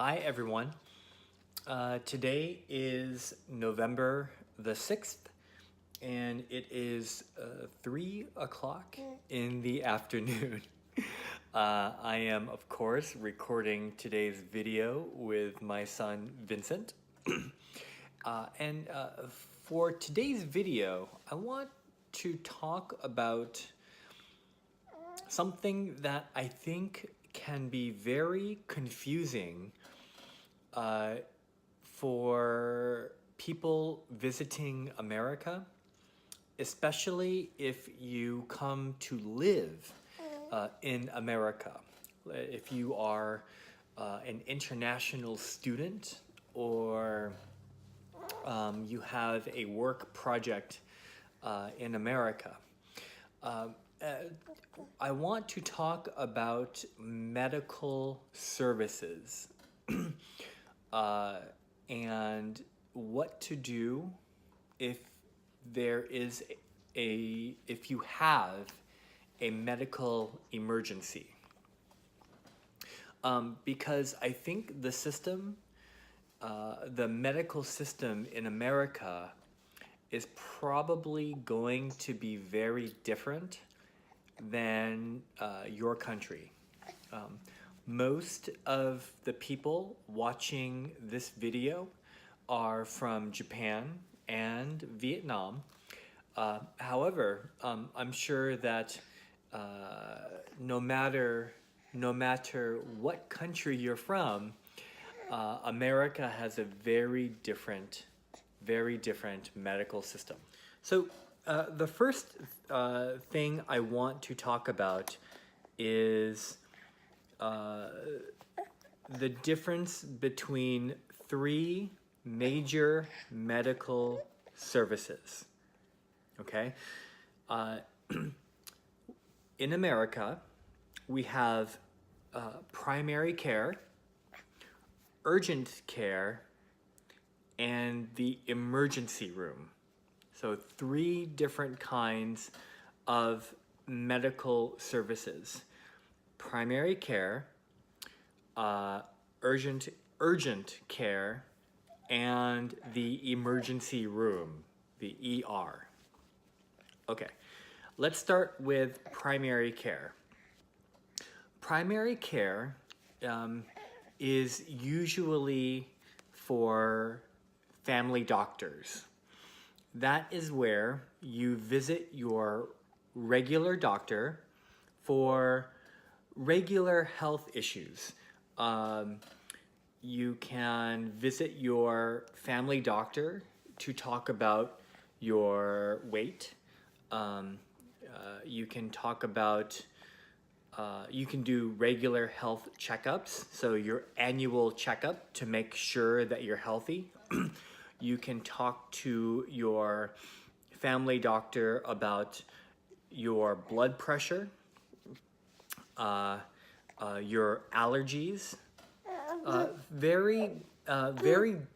Hi everyone. Today is November the 6th and it is 3 o'clock in the afternoon. I am of course recording today's video with my son Vincent. and for today's video I want to talk about something that I think can be very confusing for people visiting America, especially if you come to live in America. If you are an international student or you have a work project in America. I want to talk about medical services and what to do if if you have a medical emergency. Because I think the medical system in America is probably going to be very different than your country. Most of the people watching this video are from Japan and Vietnam. However, I'm sure that no matter what country you're from, America has a very different medical system. So the first thing I want to talk about is the difference between three major medical services. Okay? In America, we have primary care, urgent care, and the emergency room. So three different kinds of medical services: primary care, urgent care, and the emergency room, the ER. Okay, let's start with primary care. Primary care is usually for family doctors. That is where you visit your regular doctor for regular health issues. You can visit your family doctor to talk about your weight. You can talk about you can do regular health checkups, so your annual checkup to make sure that you're healthy. You can talk to your family doctor about your blood pressure, your allergies, very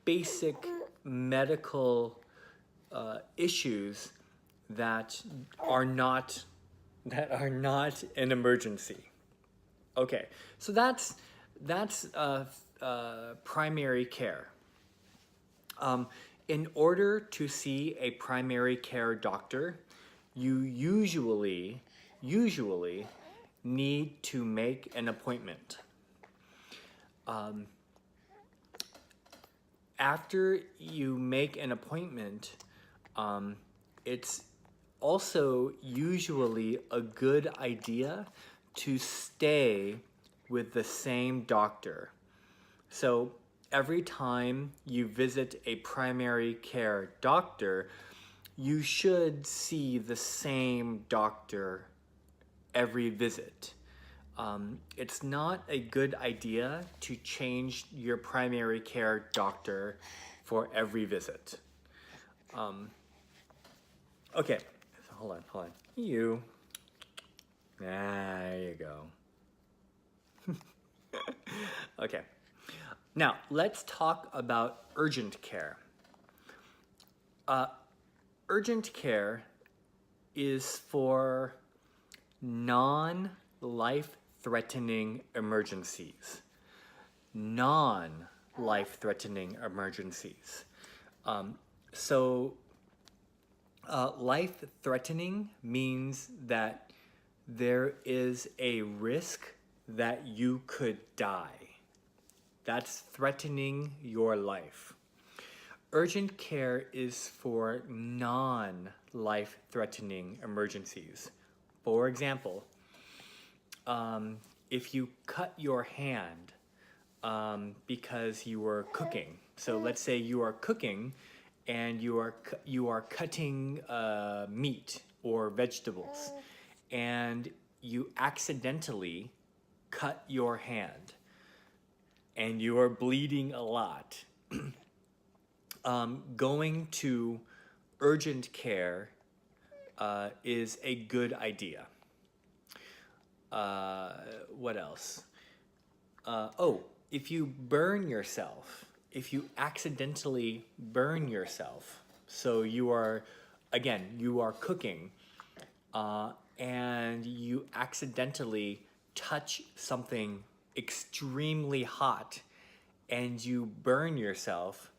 basic medical issues that are not an emergency. Okay, so that's primary care. In order to see a primary care doctor, you usually need to make an appointment. After you make an appointment, it's also usually a good idea to stay with the same doctor. So every time you visit a primary care doctor, you should see the same doctor every visit. It's not a good idea to change your primary care doctor for every visit. Okay, so hold on. You. There you go. Okay. Now, let's talk about urgent care. Urgent care is for non-life-threatening emergencies. non-life-threatening emergencies. So life-threatening means that there is a risk that you could die. That's threatening your life. Urgent care is for non-life-threatening emergencies. For example, if you cut your hand because you were cooking. So let's say you are cooking and you are cutting meat or vegetables, and you accidentally cut your hand, and you are bleeding a lot. Going to urgent care is a good idea. What else? If you burn yourself, if you accidentally burn yourself, so you are cooking, and you accidentally touch something extremely hot and you burn yourself,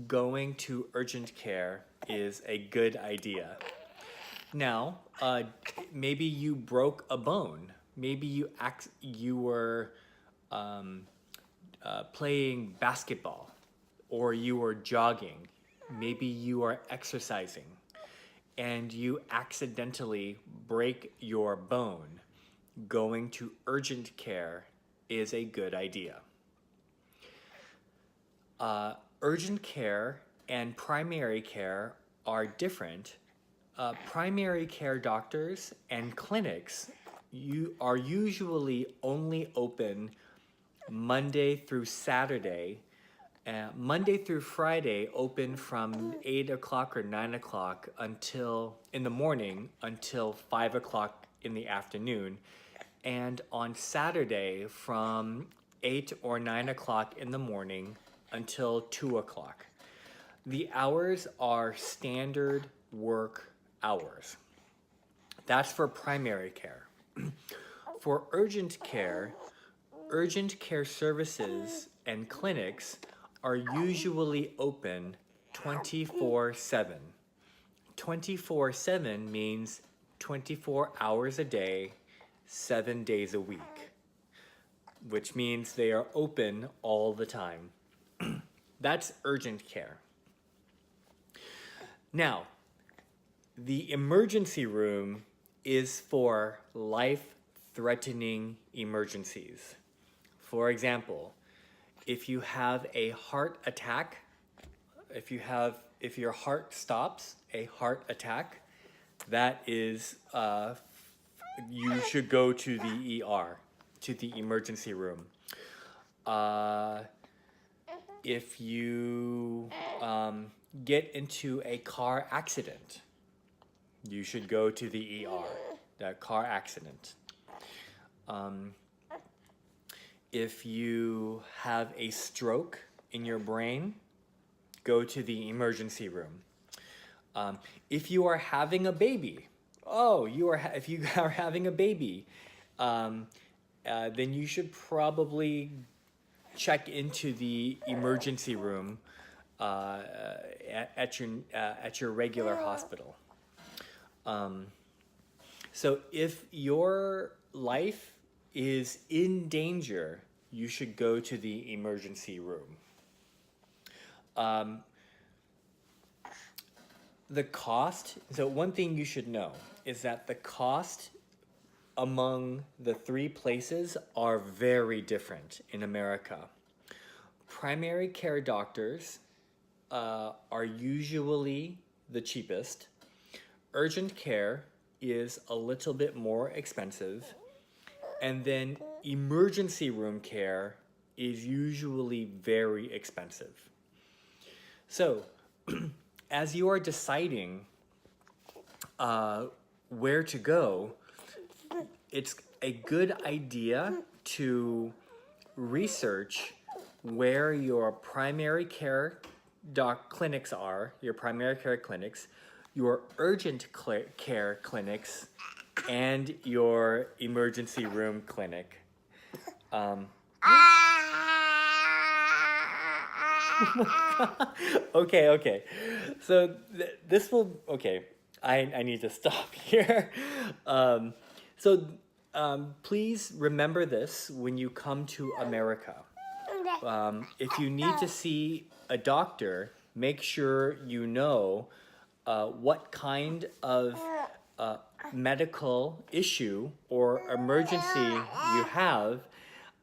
going to urgent care is a good idea. Now, maybe you broke a bone. Maybe you were playing basketball, or you were jogging. Maybe you are exercising, and you accidentally break your bone. Going to urgent care is a good idea. Urgent care and primary care are different. Primary care doctors and clinics are usually only open Monday through Saturday. Monday through Friday open from 8 o'clock or 9 o'clock in the morning until 5 o'clock in the afternoon. And on Saturday from 8 or 9 o'clock in the morning until 2 o'clock. The hours are standard work hours. That's for primary care. For urgent care services and clinics are usually open 24/7. 24/7 means 24 hours a day, 7 days a week, which means they are open all the time. That's urgent care. Now, the emergency room is for life-threatening emergencies. For example, if you have a heart attack, if your heart stops, a heart attack, that is, you should go to the ER, to the emergency room. If you get into a car accident, you should go to the ER, that car accident. If you have a stroke in your brain, go to the emergency room. If you are having a baby, if you are having a baby, then you should probably check into the emergency room at your regular hospital. So if your life is in danger, you should go to the emergency room. The cost, so one thing you should know is that the cost among the three places are very different in America. Primary care doctors are usually the cheapest. Urgent care is a little bit more expensive. And then emergency room care is usually very expensive. So, as you are deciding where to go, it's a good idea to research where your primary care clinics are, your primary care clinics, your urgent care clinics, and your emergency room clinic. Okay. So this will, okay, I need to stop here. Um, so please remember this when you come to America. If you need to see a doctor, make sure you know what kind of medical issue or emergency you have,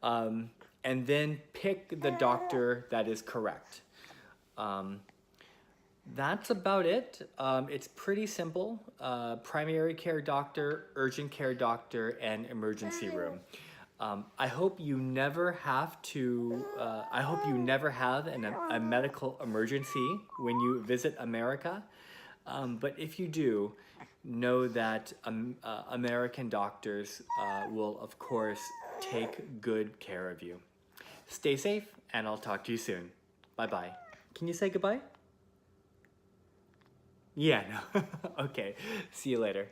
and then pick the doctor that is correct. That's about it. It's pretty simple. Primary care doctor, urgent care doctor, and emergency room. I hope you never have to, I hope you never have a medical emergency when you visit America. But if you do, know that American doctors will, of course, take good care of you. Stay safe, and I'll talk to you soon. Bye-bye. Can you say goodbye? Yeah, no. Okay. See you later.